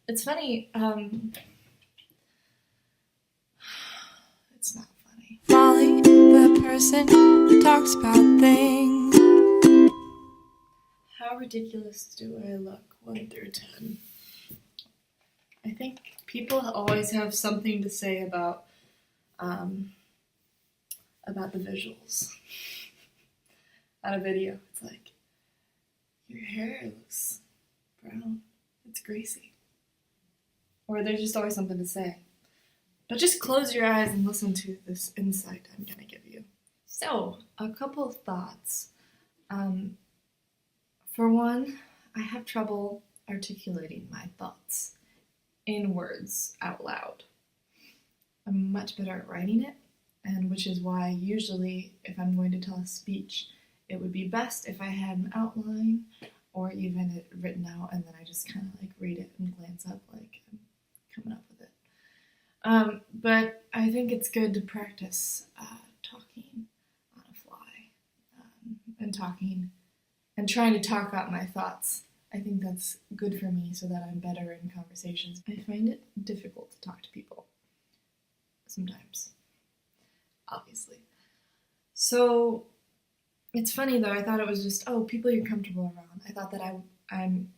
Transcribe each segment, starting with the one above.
It's funny, it's not funny. Molly, the person who talks about things. How ridiculous do I look? 1 through 10. I think people always have something to say about the visuals on a video. It's like, your hair looks brown. It's greasy. Or there's just always something to say. But just close your eyes and listen to this insight I'm going to give you. So, a couple of thoughts. For one, I have trouble articulating my thoughts in words out loud. I'm much better at writing it, and which is why usually if I'm going to tell a speech, it would be best if I had an outline or even it written out and then I just kind of like read it and glance up like I'm coming up with it. But I think it's good to practice talking on a fly and talking and trying to talk out my thoughts. I think that's good for me so that I'm better in conversations. I find it difficult to talk to people sometimes, obviously. So it's funny though, I thought it was just, people you're comfortable around. I thought that I'm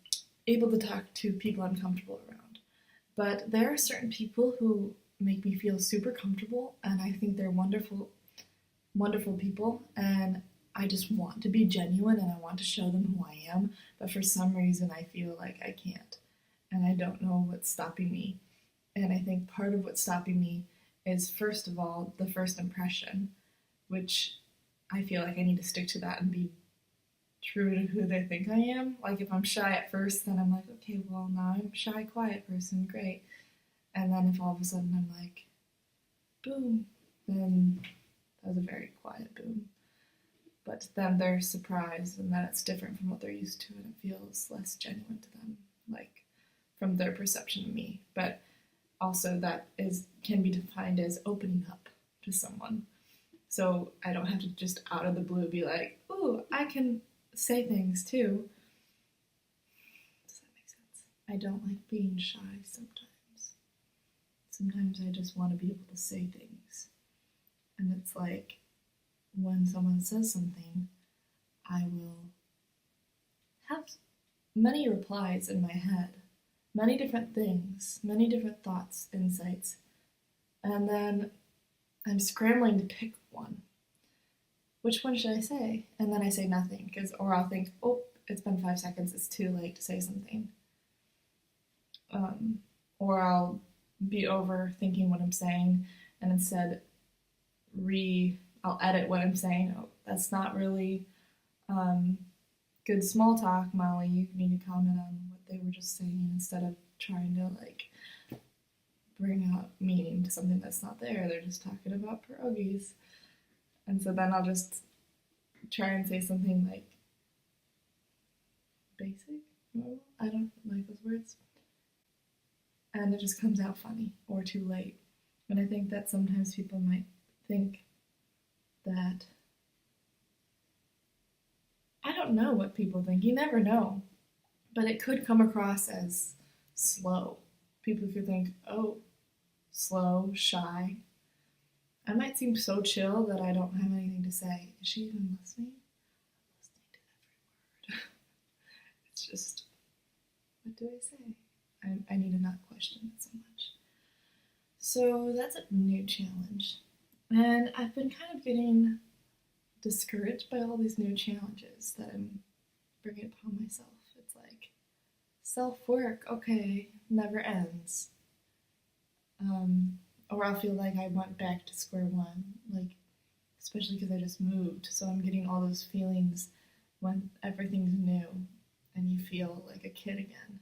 able to talk to people I'm comfortable around. But there are certain people who make me feel super comfortable, and I think they're wonderful, wonderful people, and I just want to be genuine and I want to show them who I am, but for some reason I feel like I can't, and I don't know what's stopping me. And I think part of what's stopping me is, first of all, the first impression, which I feel like I need to stick to that and be true to who they think I am. Like if I'm shy at first, then I'm like, okay, well now I'm a shy, quiet person, great. And then if all of a sudden I'm like, boom, then that was a very quiet boom. But then they're surprised and then it's different from what they're used to and it feels less genuine to them, like from their perception of me. But also that can be defined as opening up to someone. So I don't have to just out of the blue be like, ooh, I can say things too. Does that make sense? I don't like being shy sometimes. Sometimes I just want to be able to say things. And it's like, when someone says something, I will have many replies in my head, many different things, many different thoughts, insights, and then I'm scrambling to pick one. Which one should I say? And then I say nothing, or I'll think, oh, it's been 5 seconds, it's too late to say something. Or I'll be overthinking what I'm saying, and instead I'll edit what I'm saying. Oh, that's not really good small talk, Molly. You need to comment on what they were just saying instead of trying to like bring out meaning to something that's not there. They're just talking about pierogies. And so then I'll just try and say something like basic. Normal? I don't like those words. And it just comes out funny or too late. And I think that sometimes people might think that, I don't know what people think, you never know, but it could come across as slow. People could think, oh, slow, shy. I might seem so chill that I don't have anything to say. Is she even listening? I'm listening to every word. It's just, what do I say? I need to not question it so much. So that's a new challenge. And I've been kind of getting discouraged by all these new challenges that I'm bringing upon myself. It's like, self-work, okay, never ends. Or I'll feel like I went back to square one, like, especially because I just moved. So I'm getting all those feelings when everything's new and you feel like a kid again.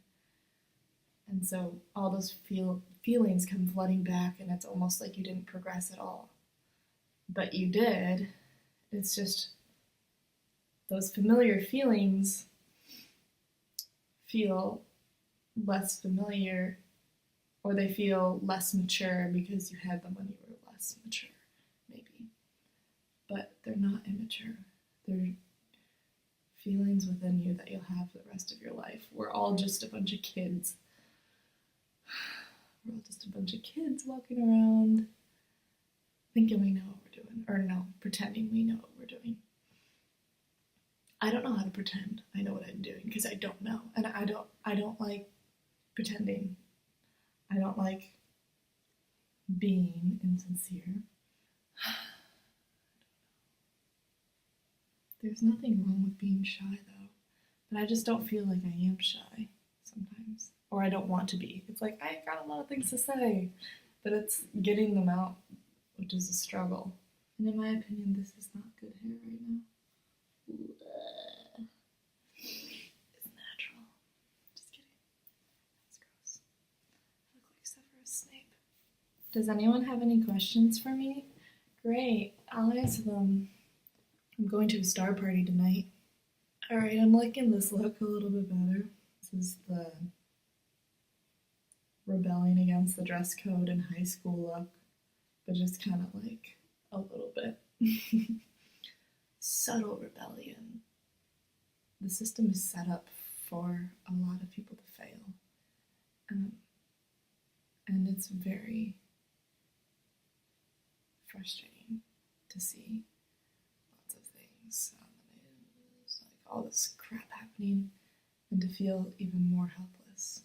And so all those feelings come flooding back and it's almost like you didn't progress at all. But you did. It's just those familiar feelings feel less familiar, or they feel less mature because you had them when you were less mature, maybe. But they're not immature. They're feelings within you that you'll have for the rest of your life. We're all just a bunch of kids We're all just a bunch of kids walking around thinking we know what we're doing. Or no, pretending we know what we're doing. I don't know how to pretend I know what I'm doing because I don't know. And I don't like pretending. I don't like being insincere. There's nothing wrong with being shy though. But I just don't feel like I am shy sometimes. Or I don't want to be. It's like I got a lot of things to say, but it's getting them out, which is a struggle. And in my opinion, this is not good hair right now. It's natural. Just kidding. That's gross. I look like Severus Snape. Does anyone have any questions for me? Great, I'll answer them. I'm going to a star party tonight. Alright, I'm liking this look a little bit better. This is the rebelling against the dress code in high school look, but just kind of like a little bit. Subtle rebellion. The system is set up for a lot of people to fail. And it's very frustrating to see lots of things on the news, like all this crap happening, and to feel even more helpless.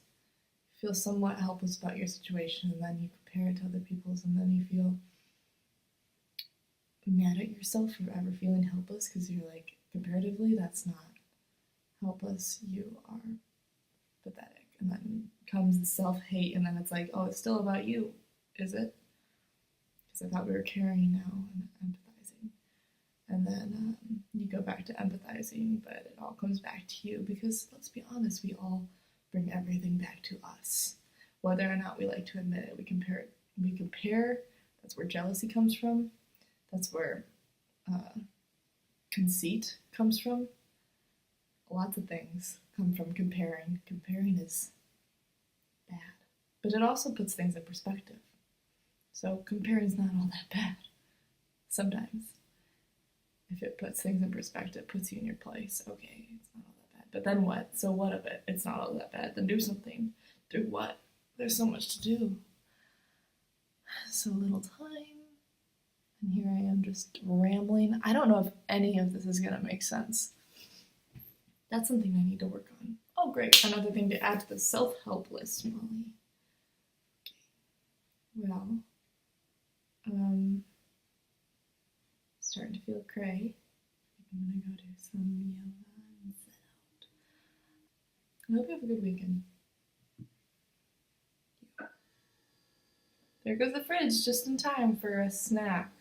You feel somewhat helpless about your situation, and then you compare it to other people's, and then you feel mad at yourself for ever feeling helpless because you're like, comparatively, that's not helpless, you are pathetic. And then comes the self-hate, and then it's like, oh, it's still about you, is it? Because I thought we were caring now and empathizing. And then you go back to empathizing, but it all comes back to you because, let's be honest, we all bring everything back to us. Whether or not we like to admit it, we compare, that's where jealousy comes from. That's where conceit comes from. Lots of things come from comparing. Comparing is bad. But it also puts things in perspective. So comparing is not all that bad. Sometimes. If it puts things in perspective, puts you in your place. Okay, it's not all that bad. But then what? So what of it? It's not all that bad. Then do something. Do what? There's so much to do. So little time. And here I am just rambling. I don't know if any of this is going to make sense. That's something I need to work on. Oh, great. Another thing to add to the self-help list, Molly. Okay. Well, starting to feel cray. I'm going to go do some yoga and sit out. I hope you have a good weekend. There goes the fridge just in time for a snack.